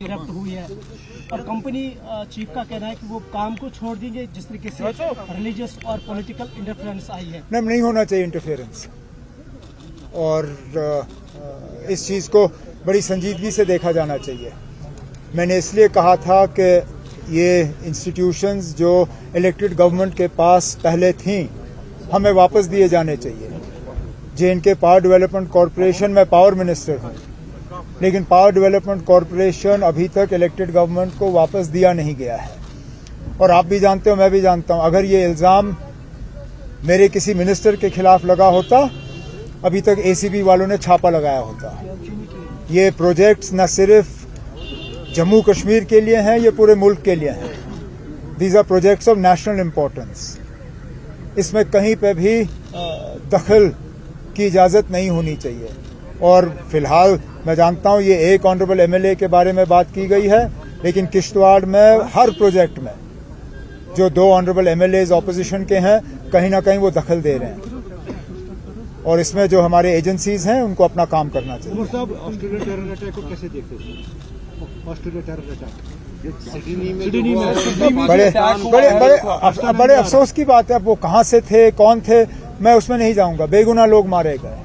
Erupt हुई है और कंपनी चीफ का कहना है कि वो काम को छोड़ देंगे जिस तरीके से रिलीजियस और पॉलिटिकल इंटरफेरेंस आई है। नहीं होना चाहिए इंटरफेरेंस, और इस चीज़ को बड़ी संजीदगी से देखा जाना चाहिए। मैंने इसलिए कहा था कि ये इंस्टीट्यूशंस जो इलेक्टेड गवर्नमेंट के पास पहले थीं हमें वापस दिए जाने चाहिए। जे&के पावर डेवलपमेंट कॉरपोरेशन में पावर मिनिस्टर हूँ, लेकिन पावर डेवलपमेंट कॉरपोरेशन अभी तक इलेक्टेड गवर्नमेंट को वापस दिया नहीं गया है। और आप भी जानते हो, मैं भी जानता हूं, अगर ये इल्जाम मेरे किसी मिनिस्टर के खिलाफ लगा होता अभी तक एसीबी वालों ने छापा लगाया होता। ये प्रोजेक्ट्स न सिर्फ जम्मू कश्मीर के लिए हैं, ये पूरे मुल्क के लिए हैं। These are projects of national importance. इसमें कहीं पे भी दखल की इजाजत नहीं होनी चाहिए। और फिलहाल मैं जानता हूं ये एक ऑनरेबल एमएलए के बारे में बात की गई है, लेकिन किश्तवाड़ में हर प्रोजेक्ट में जो 2 ऑनरेबल एमएलएज ऑपोजिशन के हैं कहीं ना कहीं वो दखल दे रहे हैं, और इसमें जो हमारे एजेंसीज हैं उनको अपना काम करना चाहिए। ऑस्ट्रेलिया टेरर अटैक को कैसे देखते हैं? ऑस्ट्रेलिया टेरर अटैक बड़े अफसोस की बात है। अब वो कहां से थे, कौन थे, मैं उसमें नहीं जाऊंगा। बेगुनाह लोग मारे गए।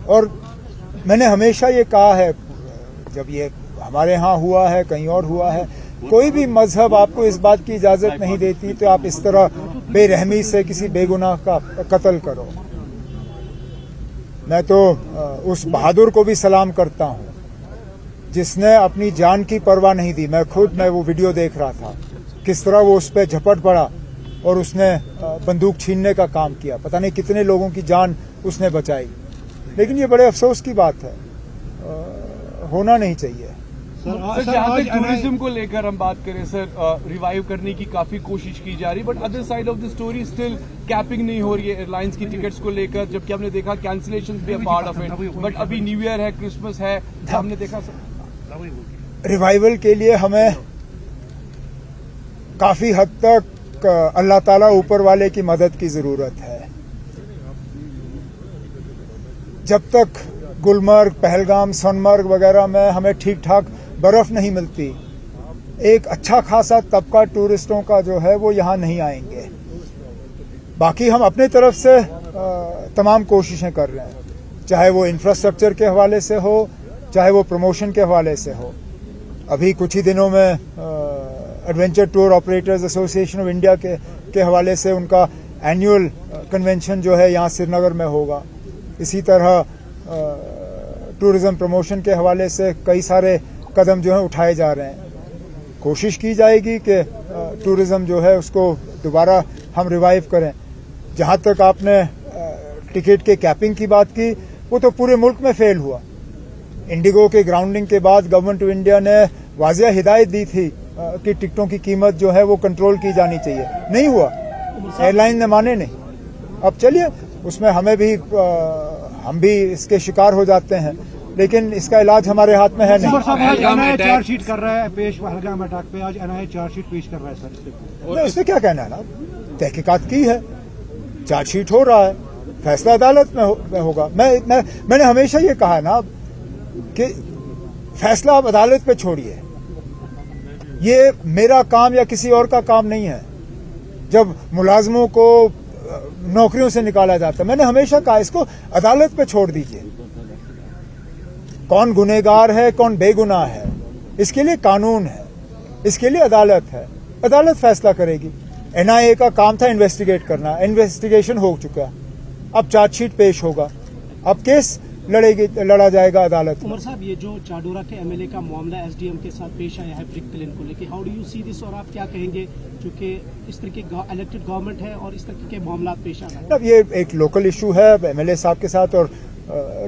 और मैंने हमेशा ये कहा है, जब ये हमारे यहाँ हुआ है, कहीं और हुआ है, कोई भी मजहब आपको इस बात की इजाजत नहीं देती तो आप इस तरह बेरहमी से किसी बेगुनाह का कत्ल करो। मैं तो उस बहादुर को भी सलाम करता हूँ जिसने अपनी जान की परवाह नहीं दी। मैं वो वीडियो देख रहा था, किस तरह वो उस पर झपट पड़ा और उसने बंदूक छीनने का काम किया। पता नहीं कितने लोगों की जान उसने बचाई। लेकिन ये बड़े अफसोस की बात है, होना नहीं चाहिए। सर, जहाँ तक टूरिज्म को लेकर हम बात करें सर, रिवाइव करने की काफी कोशिश की जा रही है, but other side of the story still capping नहीं हो रही है एयरलाइंस की टिकट्स को लेकर, जबकि हमने देखा कैंसिलेशन भी है पार्ट ऑफ इट। बट अभी न्यू ईयर है, क्रिसमस है, हमने देखा सर रिवाइवल के लिए हमें काफी हद तक अल्लाह ताला ऊपर वाले की मदद की जरूरत है। जब तक गुलमर्ग, पहलगाम, सोनमर्ग वगैरह में हमें ठीक ठाक बर्फ नहीं मिलती, एक अच्छा खासा तबका टूरिस्टों का जो है वो यहां नहीं आएंगे। बाकी हम अपने तरफ से तमाम कोशिशें कर रहे हैं, चाहे वो इंफ्रास्ट्रक्चर के हवाले से हो, चाहे वो प्रमोशन के हवाले से हो। अभी कुछ ही दिनों में adventure tour operators association of India के हवाले से उनका एनुअल कन्वेंशन जो है यहाँ श्रीनगर में होगा। इसी तरह टूरिज्म प्रमोशन के हवाले से कई सारे कदम जो है उठाए जा रहे हैं। कोशिश की जाएगी कि टूरिज्म जो है उसको दोबारा हम रिवाइव करें। जहां तक आपने टिकट के कैपिंग की बात की, वो तो पूरे मुल्क में फेल हुआ। इंडिगो के ग्राउंडिंग के बाद गवर्नमेंट ऑफ इंडिया ने वाज़िया हिदायत दी थी कि टिकटों की कीमत जो है वो कंट्रोल की जानी चाहिए। नहीं हुआ, एयरलाइन ने माने नहीं। अब चलिए, उसमें हम भी इसके शिकार हो जाते हैं, लेकिन इसका इलाज हमारे हाथ में है नहीं। एनआईए चार्जशीट कर रहा है पेश, पहलगाम अटैक पे आज एनआईए चार्जशीट पेश कर रहा है सर। इसमें क्या कहना है ना, तहकीकात की है, चार्जशीट हो रहा है, फैसला अदालत में होगा। मैंने हमेशा ये कहा ना कि फैसला आप अदालत पे छोड़िए, ये मेरा काम या किसी और का काम नहीं है। जब मुलाजमों को नौकरियों से निकाला जाता है, मैंने हमेशा कहा इसको अदालत पे छोड़ दीजिए। कौन गुनहगार है, कौन बेगुनाह है, इसके लिए कानून है, इसके लिए अदालत है। अदालत फैसला करेगी। एनआईए का काम था इन्वेस्टिगेट करना, इन्वेस्टिगेशन हो चुका, अब चार्जशीट पेश होगा, अब केस लड़ा जाएगा अदालत। उमर साहब, ये जो चाडोरा के एमएलए का मामला एसडीएम के साथ पेश आया है ब्रिक क्लेम को लेकर, how do you see this, और आप क्या कहेंगे क्योंकि इस तरह की इलेक्टेड गवर्नमेंट है और इस तरह के मामला पेश आ रहे हैं? अब ये एक लोकल इशू है एमएलए साहब के साथ और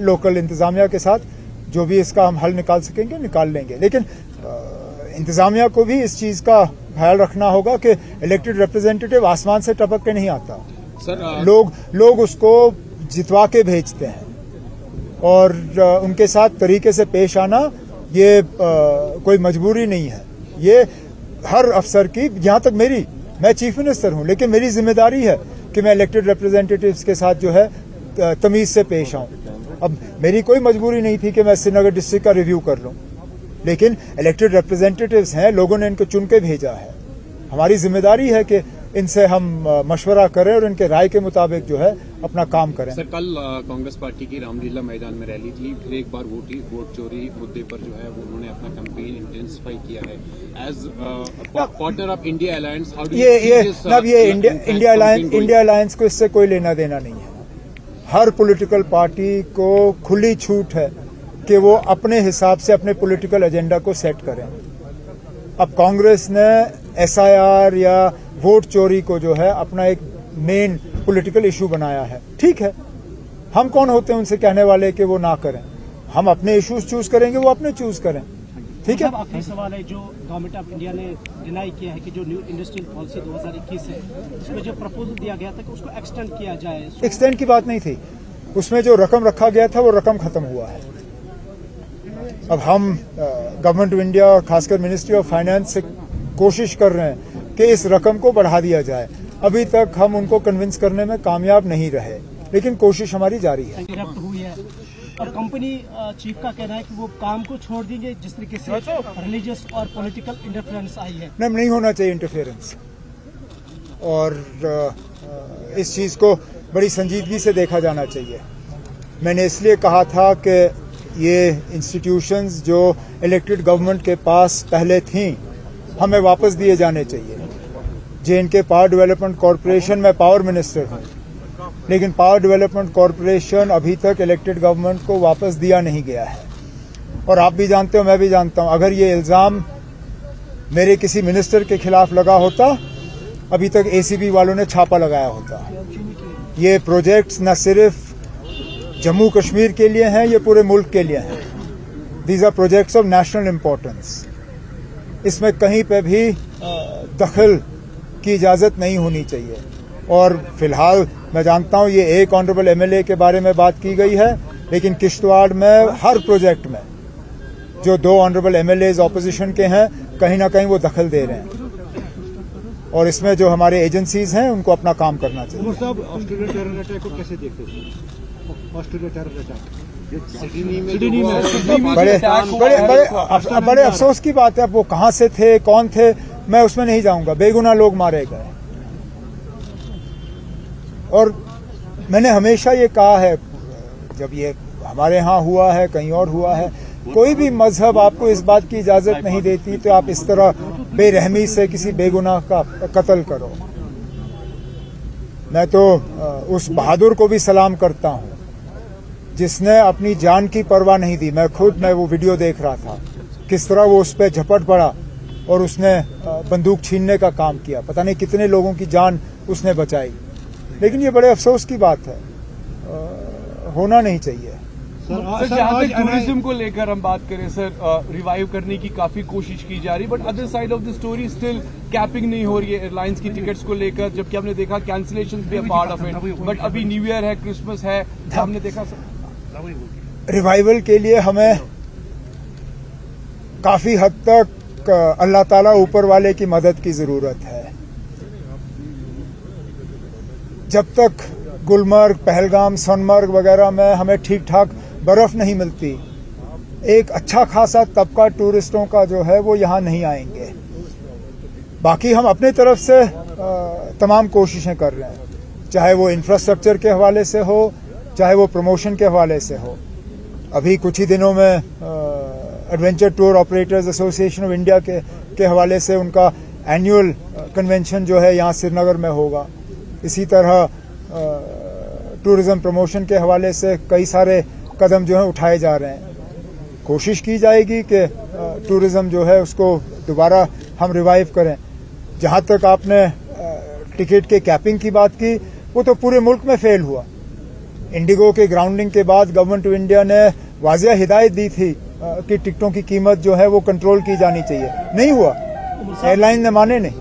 लोकल इंतजामिया के साथ। जो भी इसका हम हल निकाल सकेंगे निकाल लेंगे, लेकिन इंतजामिया को भी इस चीज का ख्याल रखना होगा कि इलेक्टेड रिप्रेजेंटेटिव आसमान से टपक के नहीं आता सर। लोग उसको जितवा के भेजते हैं, और उनके साथ तरीके से पेश आना ये कोई मजबूरी नहीं है। ये हर अफसर की, जहां तक मैं चीफ मिनिस्टर हूं, लेकिन मेरी जिम्मेदारी है कि मैं इलेक्टेड रिप्रेजेंटेटिव्स के साथ जो है तमीज से पेश आऊं। अब मेरी कोई मजबूरी नहीं थी कि मैं श्रीनगर डिस्ट्रिक्ट का रिव्यू कर लूं, लेकिन इलेक्टेड रिप्रेजेंटेटिव्स हैं, लोगों ने इनको चुन के भेजा है। हमारी जिम्मेदारी है कि इनसे हम मशवरा करें और इनके राय के मुताबिक जो है अपना काम करें। सर, कल कांग्रेस पार्टी की रामलीला मैदान में रैली थी, फिर एक बार वोट चोरी मुद्दे पर जो है वो उन्होंने अपना कैंपेन इंटेंसिफाई किया है। As partner of India alliance, how do ये इंडिया अलायंस को इससे कोई लेना देना नहीं है। हर पॉलिटिकल पार्टी को खुली छूट है कि वो अपने हिसाब से अपने पॉलिटिकल एजेंडा को सेट करें। अब कांग्रेस ने एसआईआर या वोट चोरी को जो है अपना एक मेन पॉलिटिकल इशू बनाया है। ठीक है, हम कौन होते हैं उनसे कहने वाले कि वो ना करें। हम अपने इश्यूज चूज करेंगे, वो अपने चूज करें। ठीक है। आखिरी सवाल है, जो गवर्नमेंट ऑफ इंडिया ने डिनाई किया है कि जो न्यू इंडस्ट्रियल पॉलिसी 2021 है, उसमें जो प्रपोजल दिया गया था कि उसको एक्सटेंड किया जाए। एक्सटेंड की बात नहीं थी, उसमें जो रकम रखा गया था वो रकम खत्म हुआ है। अब हम गवर्नमेंट ऑफ इंडिया, खासकर मिनिस्ट्री ऑफ फाइनेंस से कोशिश कर रहे हैं कि इस रकम को बढ़ा दिया जाए। अभी तक हम उनको कन्विंस करने में कामयाब नहीं रहे, लेकिन कोशिश हमारी जारी है। हुई है और कंपनी चीफ का कहना है कि वो काम को छोड़ देंगे जिस तरीके से रिलीजियस और पॉलिटिकल इंटरफेरेंस आई है। नहीं होना चाहिए इंटरफेरेंस, और इस चीज को बड़ी संजीदगी से देखा जाना चाहिए। मैंने इसलिए कहा था कि ये इंस्टीट्यूशंस जो इलेक्टेड गवर्नमेंट के पास पहले थीं, हमें वापस दिए जाने चाहिए। जे&के पावर डेवलपमेंट कॉरपोरेशन में पावर मिनिस्टर हूं, लेकिन पावर डेवलपमेंट कॉरपोरेशन अभी तक इलेक्टेड गवर्नमेंट को वापस दिया नहीं गया है। और आप भी जानते हो, मैं भी जानता हूं, अगर ये इल्जाम मेरे किसी मिनिस्टर के खिलाफ लगा होता, अभी तक एसीबी वालों ने छापा लगाया होता। ये प्रोजेक्ट्स न सिर्फ जम्मू कश्मीर के लिए हैं, ये पूरे मुल्क के लिए हैं। These are projects of national importance. इसमें कहीं पे भी दखल की इजाजत नहीं होनी चाहिए। और फिलहाल मैं जानता हूं ये एक ऑनरेबल एमएलए के बारे में बात की गई है, लेकिन किश्तवाड़ में हर प्रोजेक्ट में जो 2 ऑनरेबल एमएलए ऑपोजिशन के हैं, कहीं ना कहीं वो दखल दे रहे हैं। और इसमें जो हमारे एजेंसीज हैं उनको अपना काम करना चाहिए। ऑस्ट्रेलिया टेरर अटैक को कैसे देखते हैं? ऑस्ट्रेलिया टेरर अटैक बड़े अफसोस की बात है। वो कहां से थे, कौन थे, मैं उसमें नहीं जाऊंगा। बेगुनाह लोग मारे गए। और मैंने हमेशा ये कहा है, जब ये हमारे यहाँ हुआ है, कहीं और हुआ है, कोई भी मजहब आपको इस बात की इजाजत नहीं देती तो आप इस तरह बेरहमी से किसी बेगुनाह का कत्ल करो। मैं तो उस बहादुर को भी सलाम करता हूं जिसने अपनी जान की परवाह नहीं दी। मैं वो वीडियो देख रहा था, किस तरह वो उस पर झपट पड़ा और उसने बंदूक छीनने का काम किया। पता नहीं कितने लोगों की जान उसने बचाई। लेकिन ये बड़े अफसोस की बात है, होना नहीं चाहिए। सर, जहां तक टूरिज्म को लेकर हम बात करें सर, रिवाइव करने की काफी कोशिश की जा रही है, but other side of the story still capping नहीं हो रही है एयरलाइंस की टिकट्स को लेकर, जबकि हमने देखा कैंसिलेशन भी पार्ट ऑफ इट। बट अभी न्यू ईयर है, क्रिसमस है, हमने देखा सर रिवाइवल के लिए हमें काफी हद तक अल्लाह ताला ऊपर वाले की मदद की जरूरत है। जब तक गुलमर्ग, पहलगाम, सोनमर्ग वगैरह में हमें ठीक ठाक बर्फ नहीं मिलती, एक अच्छा खासा तबका टूरिस्टों का जो है वो यहां नहीं आएंगे। बाकी हम अपने तरफ से तमाम कोशिशें कर रहे हैं, चाहे वो इंफ्रास्ट्रक्चर के हवाले से हो, चाहे वो प्रमोशन के हवाले से हो। अभी कुछ ही दिनों में adventure tour operators association of India के हवाले से उनका एनुअल कन्वेंशन जो है यहाँ श्रीनगर में होगा। इसी तरह टूरिज्म प्रमोशन के हवाले से कई सारे कदम जो है उठाए जा रहे हैं। कोशिश की जाएगी कि टूरिज्म जो है उसको दोबारा हम रिवाइव करें। जहां तक आपने टिकट के कैपिंग की बात की, वो तो पूरे मुल्क में फेल हुआ। इंडिगो के ग्राउंडिंग के बाद गवर्नमेंट ऑफ इंडिया ने वाज़िया हिदायत दी थी कि टिकटों की कीमत जो है वो कंट्रोल की जानी चाहिए, नहीं हुआ, एयरलाइन ने माने नहीं।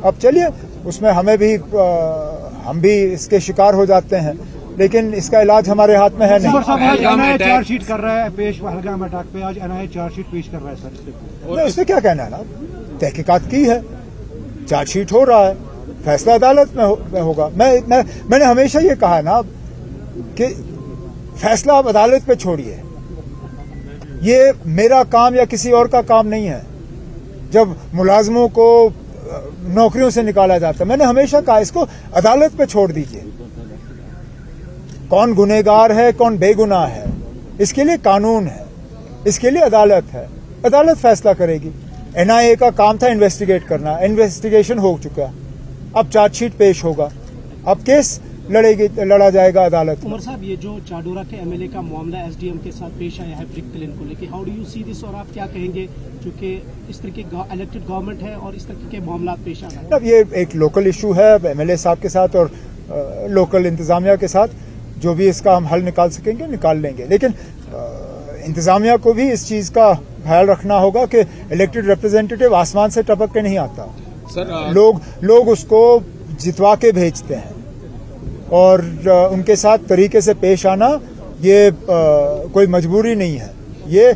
अब चलिए, उसमें हम भी इसके शिकार हो जाते हैं, लेकिन इसका इलाज हमारे हाथ में है नहीं। एनआईए चार्जशीट कर रहा है पेश, पहलगाम अटैक पे आज एनआईए चार्जशीट पेश कर रहा है सर। इससे क्या कहना है ना, तहकीकात की है, चार्जशीट हो रहा है, फैसला अदालत में होगा। मैंने हमेशा ये कहा ना कि फैसला आप अदालत पे छोड़िए। ये मेरा काम या किसी और का काम नहीं है। जब मुलाजमों को नौकरियों से निकाला जाता है, मैंने हमेशा कहा इसको अदालत पे छोड़ दीजिए। कौन गुनहगार है कौन बेगुनाह है, इसके लिए कानून है, इसके लिए अदालत है। अदालत फैसला करेगी। एनआईए का काम था इन्वेस्टिगेट करना, इन्वेस्टिगेशन हो चुका, अब चार्जशीट पेश होगा, अब केस लड़ा जाएगा अदालत। उमर साहब, ये जो चाडोरा के एमएलए का मामला एसडीएम के साथ पेश आया है ब्रिक क्लेम को लेकर, how do you see this, और आप क्या कहेंगे क्योंकि इस तरह की इलेक्टेड गवर्नमेंट है और इस तरह के मामला पेश आ रहे हैं? अब ये एक लोकल इशू है एमएलए साहब के साथ और लोकल इंतजामिया के साथ। जो भी इसका हम हल निकाल सकेंगे निकाल लेंगे, लेकिन इंतजामिया को भी इस चीज का ख्याल रखना होगा कि इलेक्टेड रिप्रेजेंटेटिव आसमान से टपक के नहीं आता सर। लोग उसको जितवा के भेजते हैं और उनके साथ तरीके से पेश आना ये कोई मजबूरी नहीं है। ये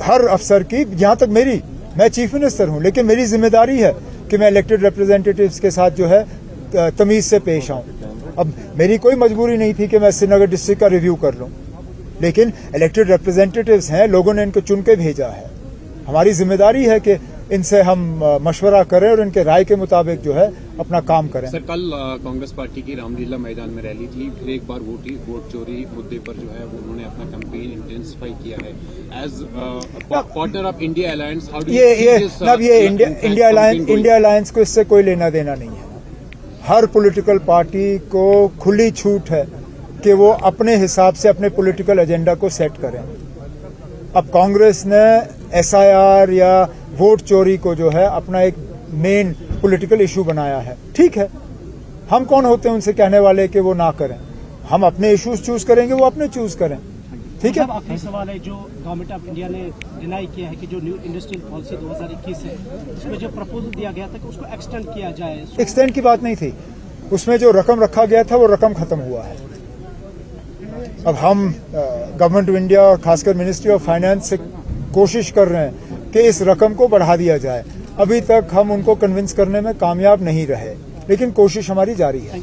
हर अफसर की, यहां तक मैं चीफ मिनिस्टर हूं, लेकिन मेरी जिम्मेदारी है कि मैं इलेक्टेड रिप्रेजेंटेटिव्स के साथ जो है तमीज से पेश आऊं। अब मेरी कोई मजबूरी नहीं थी कि मैं श्रीनगर डिस्ट्रिक्ट का रिव्यू कर लूं, लेकिन इलेक्टेड रिप्रेजेंटेटिव्स हैं, लोगों ने इनको चुन के भेजा है। हमारी जिम्मेदारी है कि इनसे हम मशवरा करें और इनके राय के मुताबिक जो है अपना काम करें। सर, कल कांग्रेस पार्टी की रामलीला मैदान में रैली थी, फिर एक बार वोट चोरी मुद्दे पर जो है वो उन्होंने अपना कैंपेन इंटेंसिफाई किया है। As partner of India alliance, how do ये इंडिया अलायंस को इससे कोई लेना देना नहीं है। हर पॉलिटिकल पार्टी को खुली छूट है कि वो अपने हिसाब से अपने पॉलिटिकल एजेंडा को सेट करें। अब कांग्रेस ने एसआईआर या वोट चोरी को जो है अपना एक मेन पॉलिटिकल इशू बनाया है। ठीक है, हम कौन होते हैं उनसे कहने वाले कि वो ना करें। हम अपने इश्यूज चूज करेंगे, वो अपने चूज करें। ठीक है। आखिरी सवाल है, जो गवर्नमेंट ऑफ इंडिया ने डिनाई किया है कि जो न्यू इंडस्ट्रियल पॉलिसी 2021 है, उसमें जो प्रपोजल दिया गया था कि उसको एक्सटेंड किया जाए। एक्सटेंड की बात नहीं थी, उसमें जो रकम रखा गया था वो रकम खत्म हुआ है। अब हम गवर्नमेंट ऑफ इंडिया और खासकर मिनिस्ट्री ऑफ फाइनेंस से कोशिश कर रहे हैं कि इस रकम को बढ़ा दिया जाए। अभी तक हम उनको कन्विंस करने में कामयाब नहीं रहे, लेकिन कोशिश हमारी जारी है।